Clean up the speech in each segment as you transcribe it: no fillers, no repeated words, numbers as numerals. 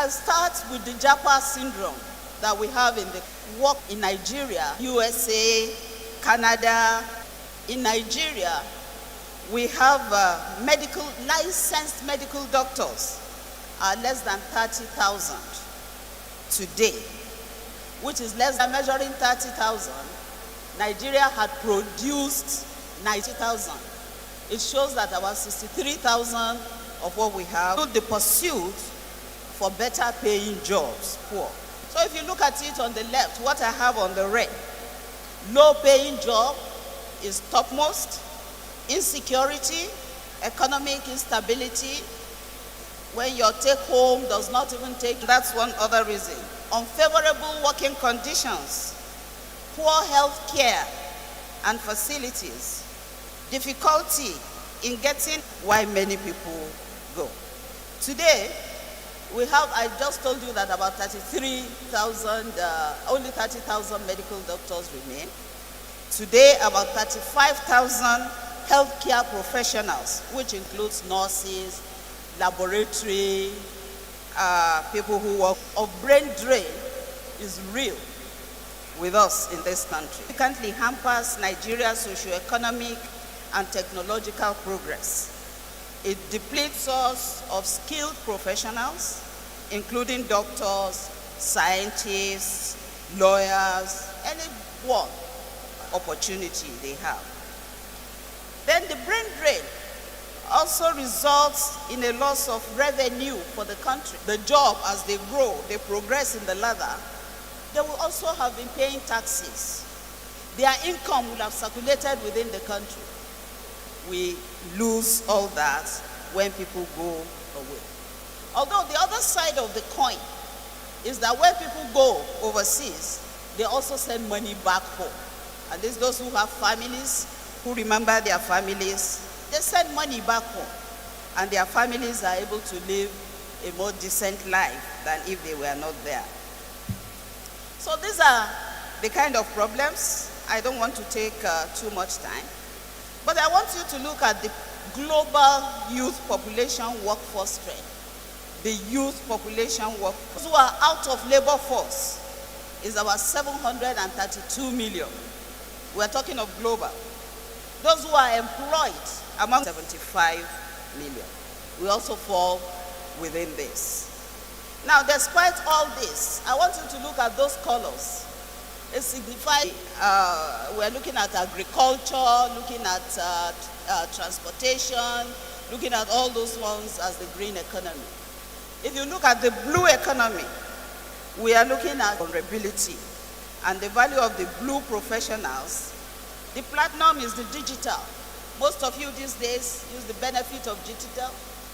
I'll start with the Japa syndrome that we have in the work in Nigeria, USA, Canada. In Nigeria, we have licensed medical doctors are less than 30,000 today, which is less than measuring 30,000. Nigeria had produced 90,000. It shows that about 63,000 of what we have, the pursuit for better paying jobs, poor. So if you look at it on the left, what I have on the right, low paying job is topmost, insecurity, economic instability, when your take home does not even take, that's one other reason. Unfavorable working conditions, poor health care and facilities, difficulty in getting why many people go. Today, we have, I just told you that about 33,000, only 30,000 medical doctors remain. Today, about 35,000 healthcare professionals, which includes nurses, laboratory, people who work of brain drain is real with us in this country. It significantly hampers Nigeria's socio-economic and technological progress. It depletes us of skilled professionals, including doctors, scientists, lawyers, anyone opportunity they have. Then the brain drain also results in a loss of revenue for the country. The job, as they grow, they progress in the ladder, they will also have been paying taxes. Their income will have circulated within the country. We lose all that when people go away. Although the other side of the coin is that when people go overseas, they also send money back home. And there's those who have families, who remember their families, they send money back home. And their families are able to live a more decent life than if they were not there. So these are the kind of problems. I don't want to take too much time. But I want you to look at the global youth population workforce trend. The youth population workforce who are out of labor force is about 732 million. We're talking of global. Those who are employed among 75 million. We also fall within this. Now, despite all this, I want you to look at those colors. It signifies we're looking at agriculture, looking at transportation, looking at all those ones as the green economy. If you look at the blue economy, we are looking at vulnerability and the value of the blue professionals. The platinum is the digital. Most of you these days use the benefit of digital.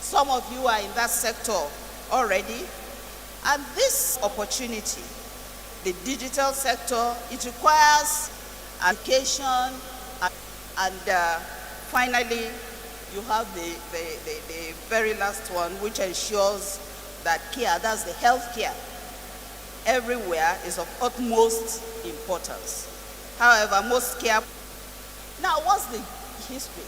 Some of you are in that sector already. And this opportunity, the digital sector, it requires education, and finally, you have the very last one, which ensures that care, that's the health care, everywhere is of utmost importance. However, most care. Now, what's the history?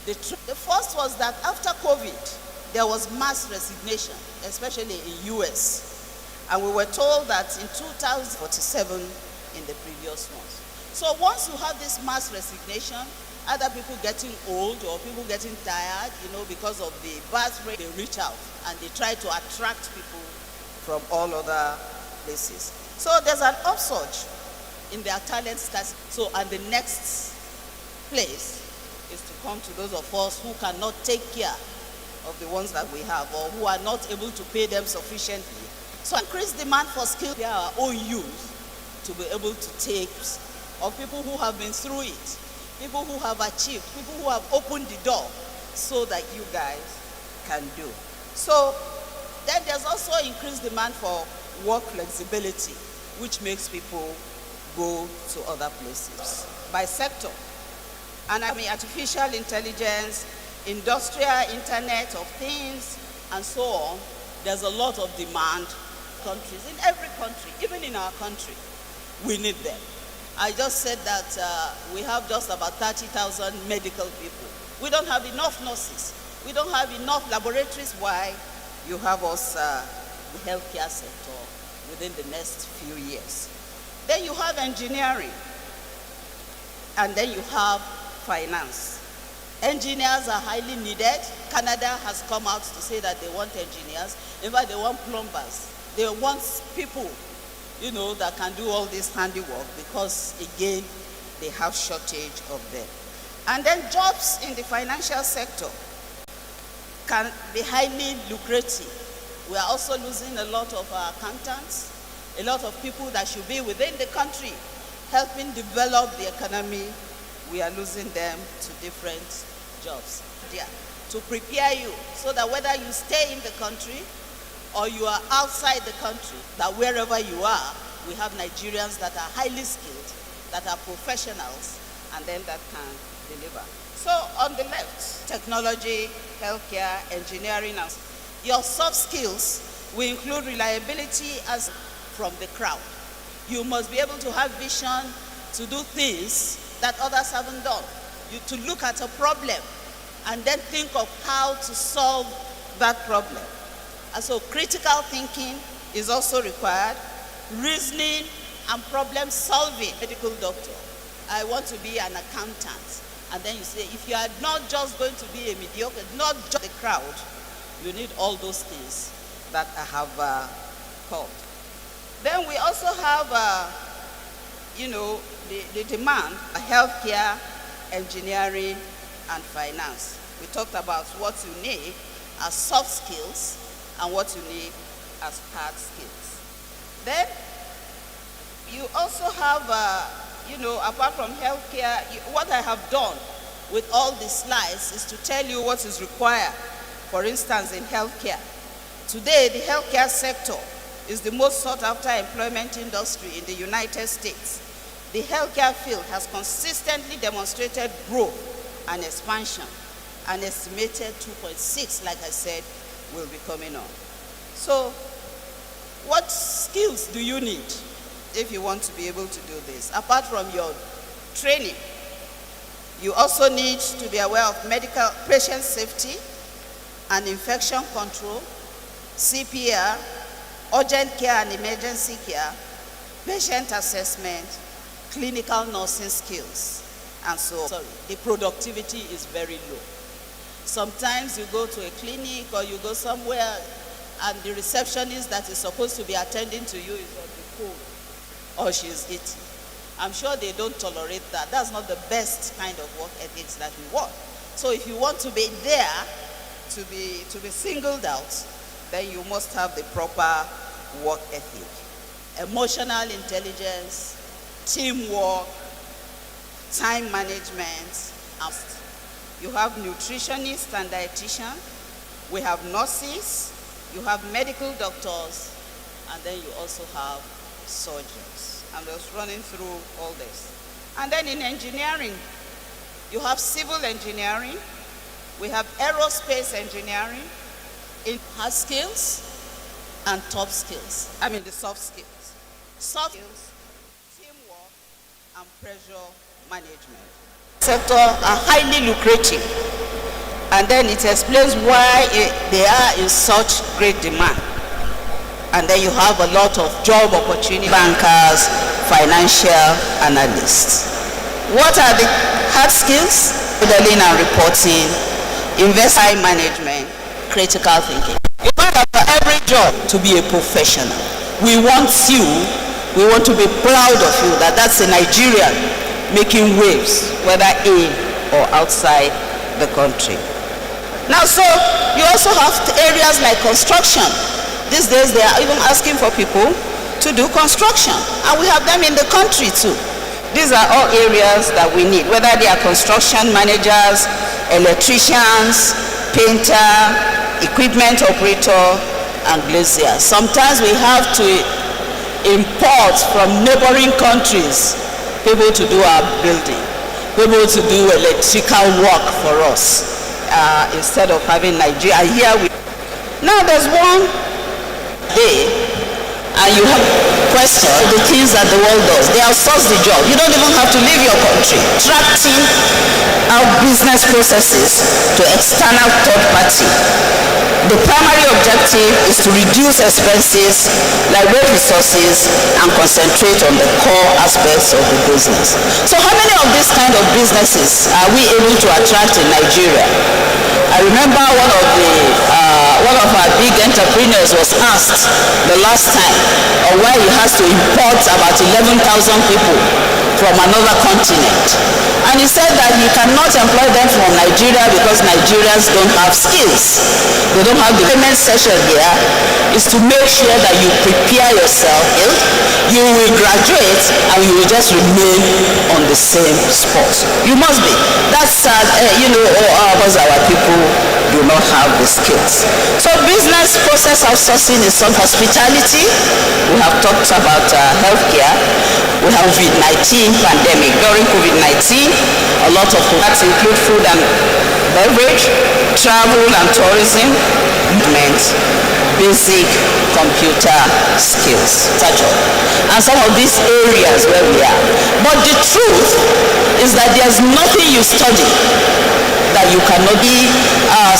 The first was that after COVID, there was mass resignation, especially in US. And we were told that in 2047 in the previous ones. So once you have this mass resignation, either people getting old or people getting tired, because of the birth rate, they reach out and they try to attract people from all other places. So there's an upsurge in their talent scarcity. So, and the next place is to come to those of us who cannot take care of the ones that we have, or who are not able to pay them sufficiently. So increased demand for skills for our own youth to be able to take of people who have been through it, people who have achieved, people who have opened the door so that you guys can do. So then there's also increased demand for work flexibility, which makes people go to other places by sector. And I mean artificial intelligence, industrial internet of things, and so on. There's a lot of demand. Countries, in every country, even in our country, we need them. I just said that we have just about 30,000 medical people. We don't have enough nurses. We don't have enough laboratories. Why? You have us the healthcare sector within the next few years. Then you have engineering, and then you have finance. Engineers are highly needed. Canada has come out to say that they want engineers. In fact, they want plumbers. They want people, that can do all this handiwork, because, again, they have shortage of them. And then jobs in the financial sector can be highly lucrative. We are also losing a lot of our accountants, a lot of people that should be within the country helping develop the economy. We are losing them to different jobs. To prepare you so that whether you stay in the country or you are outside the country, that wherever you are, we have Nigerians that are highly skilled, that are professionals, and then that can deliver. So on the left, technology, healthcare, engineering, and your soft skills will include reliability as from the crowd. You must be able to have vision to do things that others haven't done. To look at a problem and then think of how to solve that problem. And so critical thinking is also required, reasoning and problem solving. Medical doctor, I want to be an accountant. And then you say, if you are not just going to be a mediocre, not just the crowd, you need all those things that I have called. Then we also have, the demand for healthcare, engineering, and finance. We talked about what you need as soft skills and what you need as hard skills. Then you also have, apart from healthcare, what I have done with all these slides is to tell you what is required. For instance, in healthcare. Today, the healthcare sector is the most sought after employment industry in the United States. The healthcare field has consistently demonstrated growth and expansion. An estimated 2.6, like I said, will be coming on. So, what skills do you need if you want to be able to do this? Apart from your training, you also need to be aware of medical patient safety and infection control, CPR, urgent care and emergency care, patient assessment, clinical nursing skills, and so on. The productivity is very low. Sometimes you go to a clinic or you go somewhere and the receptionist that is supposed to be attending to you is on the phone or she's eating. I'm sure they don't tolerate that. That's not the best kind of work ethics that we want. So if you want to be there, to be singled out, then you must have the proper work ethic. Emotional intelligence, teamwork, time management. You have nutritionists and dietitians. We have nurses. You have medical doctors. And then you also have surgeons. I'm just running through all this. And then in engineering, you have civil engineering. We have aerospace engineering. It has skills and top skills. The soft skills. Soft skills, teamwork, and pressure management. Sector are highly lucrative. And then it explains why they are in such great demand. And then you have a lot of job opportunity, bankers, financial analysts. What are the hard skills? Modeling and reporting, investment management, critical thinking. You want for every job to be a professional. We want to be proud of you that that's a Nigerian making waves, whether in or outside the country. Now, so you also have areas like construction. These days they are even asking for people to do construction, and we have them in the country too. These are all areas that we need, whether they are construction managers, electricians, painter, equipment operator, and glaziers. Sometimes we have to import from neighboring countries people to do our building, people to do electrical work for us, instead of having Nigeria. Now there's one day, and you have questions of the things that the world does. They outsource the job. You don't even have to leave your country. Attracting business processes to external third party. The primary objective is to reduce expenses, liberate resources, and concentrate on the core aspects of the business. So how many of these kind of businesses are we able to attract in Nigeria? I remember one of our big entrepreneurs was asked the last time why he has to import about 11,000 people from another continent. And he said that he cannot employ them from Nigeria because Nigerians don't have skills. They don't have the payment session here is to make sure that you prepare yourself, you will graduate, and you will just remain on the same spot. You must be. That's because our people do not have the skills. So business process outsourcing is some hospitality. We have talked about healthcare. We have COVID-19 pandemic. During COVID-19, a lot of products include food and beverage, travel and tourism, basic computer skills, and some of these areas where we are. But the truth is that there's nothing you study that you cannot be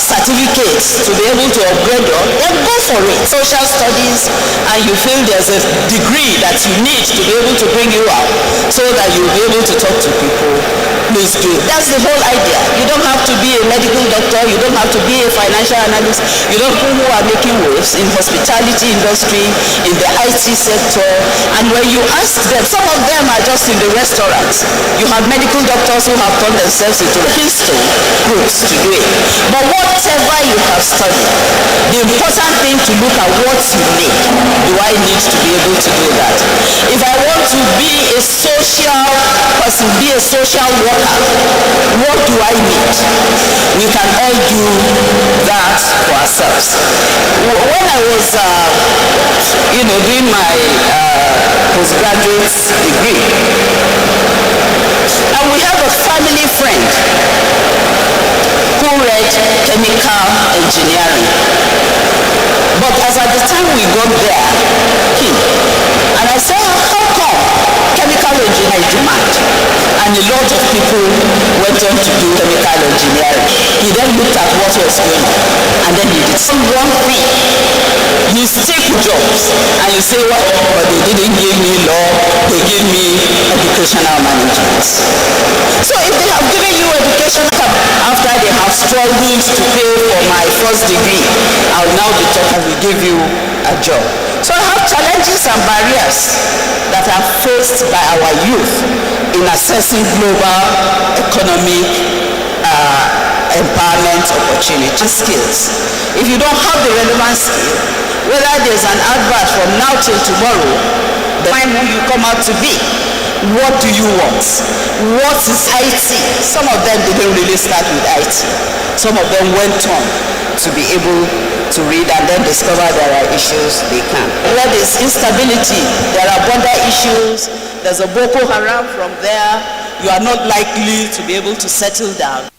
certificates to be able to upgrade your, then go for it. Social studies, and you feel there's a degree that you need to be able to bring you out so that you'll be able to talk to people, please do. That's the whole idea. You don't have to be a medical doctor, you don't have to be a financial analyst, you don't know who are making waves in hospitality industry, in the IT sector, and when you ask them, some of them are just in the restaurants. You have medical doctors who have turned themselves into history groups to do it. But whatever you have studied, the important thing to look at what you need. Do I need to be able to do that? If I want to be a social person, be a social worker, what do I need? We can all do that for ourselves. When I was doing my postgraduate degree, and we have a family friend who read chemical engineering. But as at the time we got there, and I said, how come chemical engineering is demand? And a lot of people went on to do chemical engineering. He then looked at what was going on, and then he did some wrong thing. You stick jobs, and you say, well, but they didn't give me law, they gave me educational management. So if they have given you education after they have struggled to pay for my first degree, I'll now be talking, we give you a job. So I have challenges and barriers that are faced by our youth in assessing global economic empowerment opportunity skills. If you don't have the relevant skill, whether there's an advert from now till tomorrow, define who you come out to be. What do you want? What is IT? Some of them didn't really start with IT. Some of them went on to be able to read and then discover there are issues they can. Where there's instability, there are border issues, there's a Boko Haram from there, you are not likely to be able to settle down.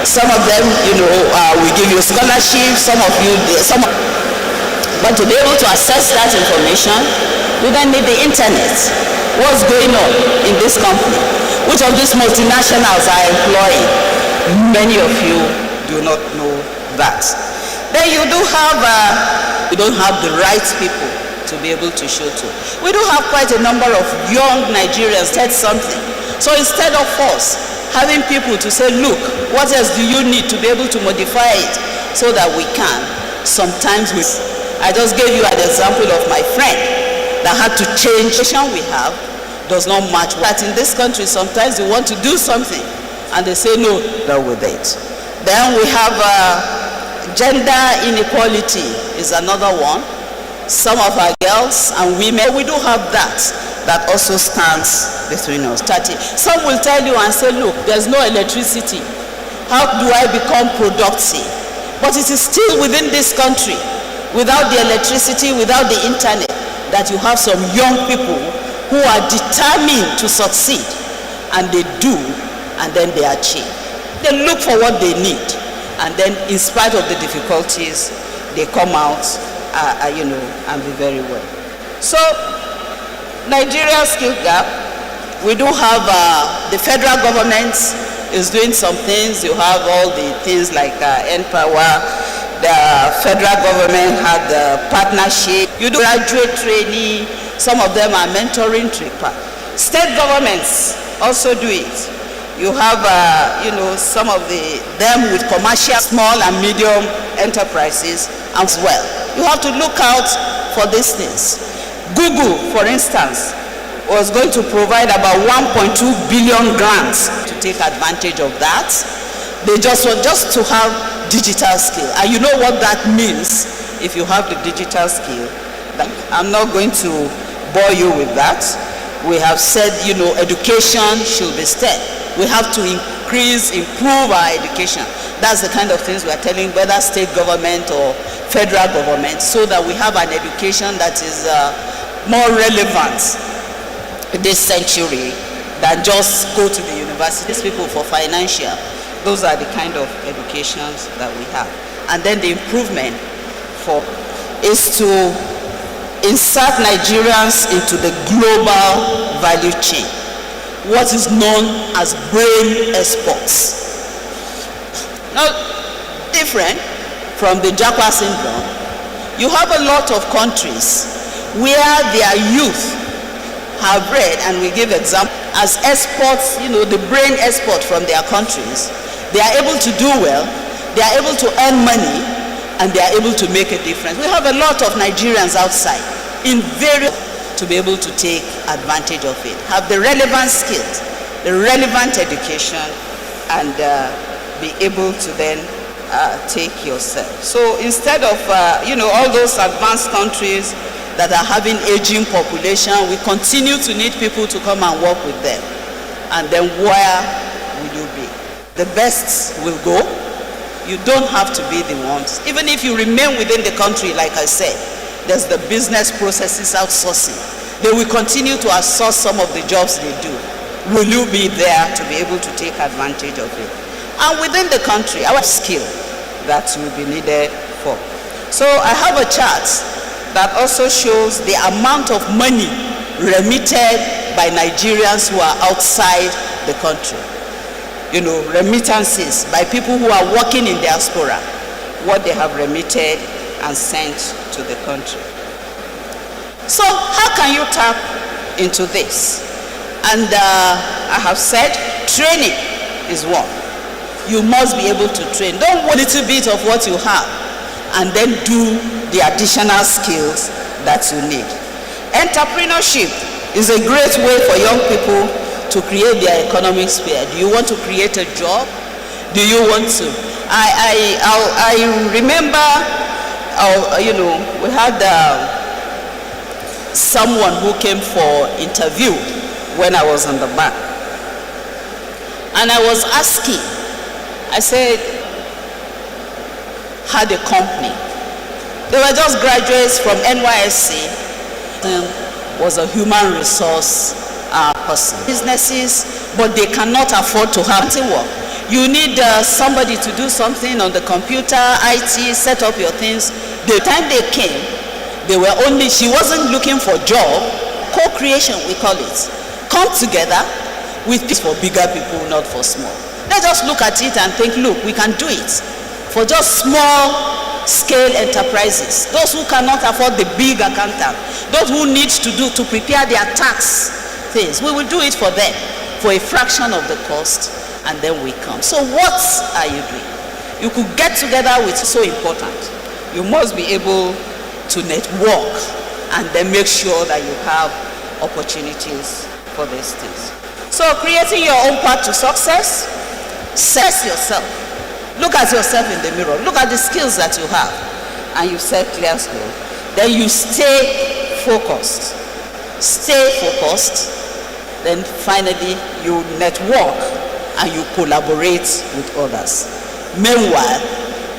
Some of them, we give you scholarships, but to be able to access that information, you then need the internet. What's going on in this company? Which of these multinationals are employing? Many of you do not know that. Then you don't have the right people to be able to show to. We do have quite a number of young Nigerians said something. So instead of us having people to say, look, what else do you need to be able to modify it so that we can? Sometimes I just gave you an example of my friend that had to change. The situation we have does not match that. In this country, sometimes you want to do something and they say no, not with it. Then we have gender inequality is another one. Some of our girls and women, we do have that also stands between us. Some will tell you and say, look, there's no electricity. How do I become productive? But it is still within this country, without the electricity, without the internet, that you have some young people who are determined to succeed, and they do, and then they achieve. They look for what they need, and then in spite of the— they come out, and be very well. So Nigeria skill gap, we do have the federal government is doing some things. You have all the things like N-Power. The federal government had the partnership. You do graduate training. Some of them are mentoring tripper. State governments also do it. You have, some of them with commercial, small and medium enterprises as well. You have to look out for these things. Google, for instance, was going to provide about 1.2 billion grants to take advantage of that. They just want to have digital skill. And you know what that means if you have the digital skill. I'm not going to bore you with that. We have said, education should be STEM. We have to improve our education. That's the kind of things we are telling whether state government or federal government, so that we have an education that is more relevant this century than just go to the university. These people for financial, those are the kind of educations that we have. And then the improvement is to insert Nigerians into the global value chain, what is known as brain exports. Now, different from the Japa syndrome, you have a lot of countries where their youth have read, and we give example as exports, the brain export from their countries. They are able to do well, they are able to earn money, and they are able to make a difference. We have a lot of Nigerians outside in various to be able to take advantage of it, have the relevant skills, the relevant education, and be able to then take yourself. So instead of all those advanced countries that are having aging population, we continue to need people to come and work with them. And then where will you be? The best will go. You don't have to be the ones. Even if you remain within the country, like I said, there's the business processes outsourcing. They will continue to outsource some of the jobs they do. Will you be there to be able to take advantage of it? And within the country, our skill that will be needed for. So I have a chart that also shows the amount of money remitted by Nigerians who are outside the country. Remittances by people who are working in diaspora, what they have remitted and sent to the country. So how can you tap into this? And I have said training is one. You must be able to train. Don't want a little bit of what you have and then do the additional skills that you need. Entrepreneurship is a great way for young people to create their economic sphere. Do you want to create a job? Do you want to? I remember, we had someone who came for interview when I was on the bank. And I was asking, I said, had a company. They were just graduates from NYSC. Was a human resource person. Businesses, but they cannot afford to have work. You need somebody to do something on the computer, IT, set up your things. The time they came, she wasn't looking for job, co-creation we call it. Come together with people for bigger people, not for small. Let's just look at it and think, look, we can do it for just small scale enterprises, those who cannot afford the big accountant, those who need to prepare their tax things. We will do it for them for a fraction of the cost, and then we come. So what are you doing? You could get together with, so important. You must be able to network and then make sure that you have opportunities for these things. So creating your own path to success, assess yourself. Look at yourself in the mirror. Look at the skills that you have, and you set clear goals. Then you stay focused. Stay focused. Then finally, you network and you collaborate with others. Meanwhile,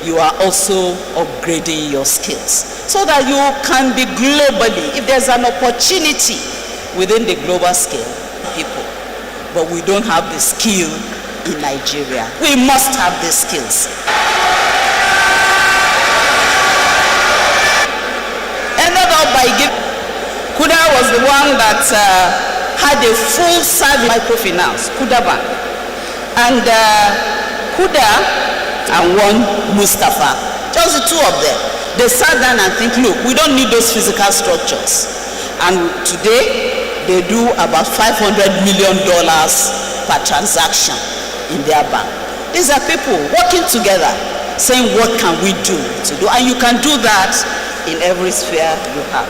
you are also upgrading your skills so that you can be globally. If there's an opportunity within the global scale, people, but we don't have the skill in Nigeria. We must have the skills. Ended up by giving, could I was the one that had a full-service microfinance, Kuda Bank. And Kuda and one Mustafa, just the two of them, they sat down and think, look, we don't need those physical structures. And today, they do about $500 million per transaction in their bank. These are people working together, saying, what can we do to do? And you can do that in every sphere you have.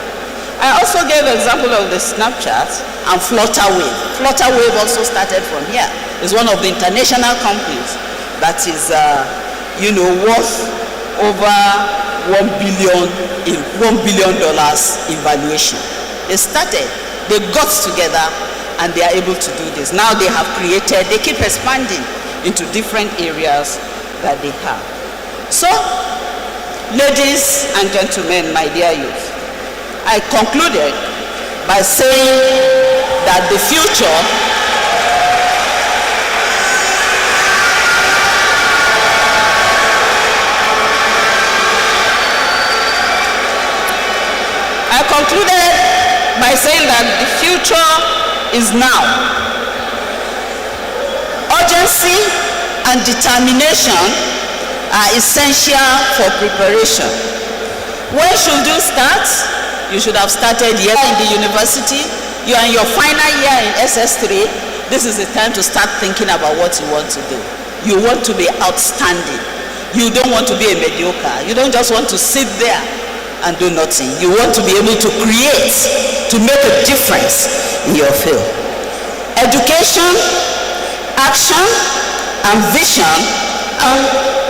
I also gave an example of the Snapchat and Flutterwave. Flutterwave also started from here. It's one of the international companies that is, worth over $1 billion in valuation. They started, they got together, and they are able to do this. Now they have created, they keep expanding into different areas that they have. So, ladies and gentlemen, my dear youth, I concluded by saying that the future is now. Urgency and determination are essential for preparation. When should you start? You should have started here in the university. You are in your final year in SS3. This is the time to start thinking about what you want to do. You want to be outstanding. You don't want to be a mediocre. You don't just want to sit there and do nothing. You want to be able to create, to make a difference in your field. Education, action, and vision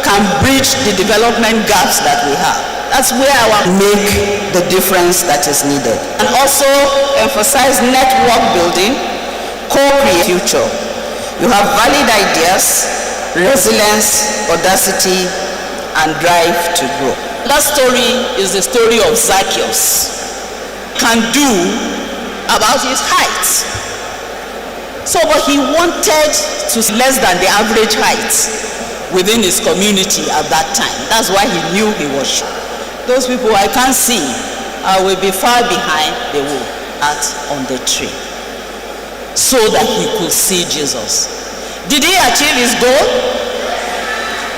can bridge the development gaps that we have. That's where I want to make the difference that is needed. And also emphasize network building, co-create future. You have valid ideas, resilience, audacity, and drive to grow. That story is the story of Zacchaeus. Can do about his height. So, but he wanted to less than the average height within his community at that time. That's why he knew he was short. Those people I can't see, I will be far behind, they will act on the tree so that he could see Jesus. Did he achieve his goal?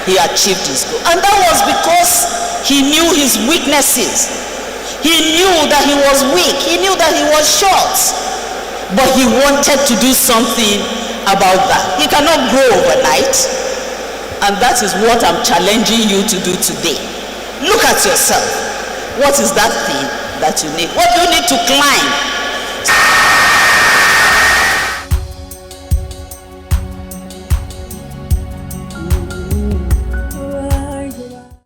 He achieved his goal. And that was because he knew his weaknesses. He knew that he was weak. He knew that he was short. But he wanted to do something about that. He cannot grow overnight. And that is what I'm challenging you to do today. Look at yourself. What is that thing that you need? What do you need to climb